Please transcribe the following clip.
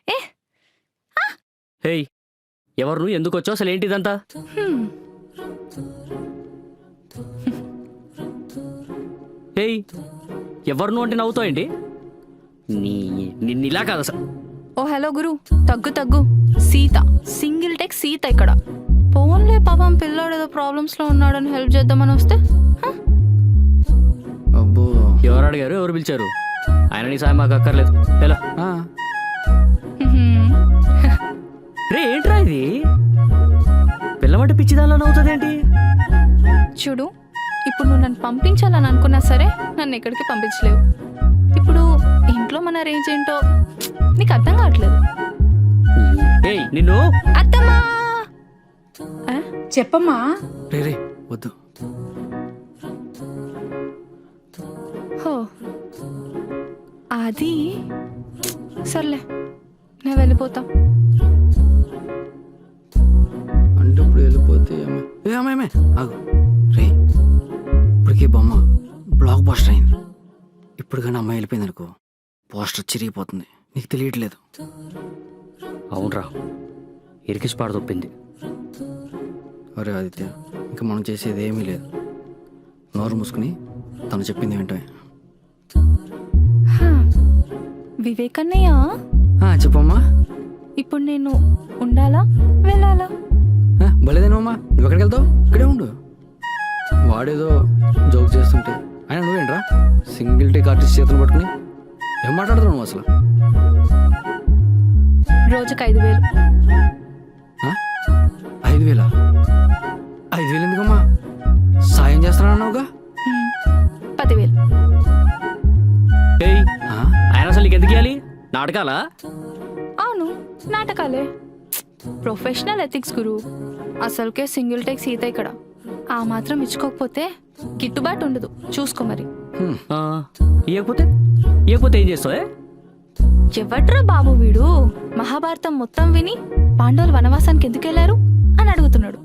ఏ hey, ఎవరు నువ్వు? ఎందుకు వచ్చావు? అసలు ఏంటిదంతా? హేయ్, ఎవరు నువ్వు అంటే నవ్వుతావు ఏంటి? నిన్నిలా కాదు అసలు. ఓ హలో గురు, తగ్గు సీత, సింగిల్ టెక్ సీత ఇక్కడ. పోన్లే పాపం పిల్లాడు ఏదో ప్రాబ్లమ్స్ లో ఉన్నాడని హెల్ప్ చేద్దామని వస్తే అబ్బో, ఎవరు అడిగారు? ఎవరు పిలిచారు? ఆయన నీ సాయం మాకు అక్కర్లేదు. ఎలా రే, ఏంట్రా ఇది? పిల్లమంటే పిచ్చిదానిలో నవ్వుతుందేంటి? చూడు, ఇప్పుడు నువ్వు నన్ను పంపించాలని అనుకున్నా సరే నన్ను ఎక్కడికి పంపించలేవు. ఇప్పుడు ఇంట్లో మన రేంజ్ ఏంటో నీకు అర్థం కావట్లేదు. ఏయ్ నిన్ను. అత్తమ్మా చెప్పమ్మా. రే రే వద్దు. హో అది సర్లే, నేను వెళ్ళిపోతా. అంటే ఇప్పుడు వెళ్ళిపోతే అమ్మాయి ఆగు. రే, ఇప్పటికీ బొమ్మ బ్లాక్ బస్టర్ అయింది. ఇప్పుడు కానీ అమ్మాయి వెళ్ళిపోయింది అనుకో, పోస్టర్ చిరిగిపోతుంది. నీకు తెలియట్లేదు. అవునరా, ఇరికిసి పాడు తప్పింది. అరే ఆదిత్య, ఇంకా మనం చేసేది ఏమీ లేదు. నోరు మూసుకుని తను చెప్పింది ఏంటో. వివేకన్నయ్య, చెప్పమ్మా. ఇప్పుడు నేను ఉండాలా వెళ్ళాలా? భలేదేనమ్మా, నువ్వు ఎక్కడికి వెళ్తావు? ఇక్కడే ఉండు. వాడేదో జోక్ చేస్తుంటే ఆయన నువ్వేంట్రా సింగిల్ టేక్ ఆర్టిస్ట్ చేతులు పట్టుకుని ఏం మాట్లాడుతున్నావు నువ్వు అసలు? రోజుకి 5,000. 5,000? 5,000 ఎందుకమ్మా? సాయం చేస్తానన్నావుగా? 10,000. ఏయ్, ఆయన అసలు నీకు ఎందుకు ఇవ్వాలి? నాటకాలా? అవును, నాటకాలే. ప్రొఫెషనల్ ఎథిక్స్ గురు. అసలుకే సింగిల్ టేక్ సీత ఇక్కడ. ఆ మాత్రం ఇచ్చుకోకపోతే గిట్టుబాటు ఉండదు. చూసుకో మరి. ఇవ్వకపోతే ఏం చేస్తావే? ఎవడ్రా బాబు వీడు? మహాభారతం మొత్తం విని పాండవులు వనవాసానికి ఎందుకు వెళ్ళారు అని అడుగుతున్నాడు.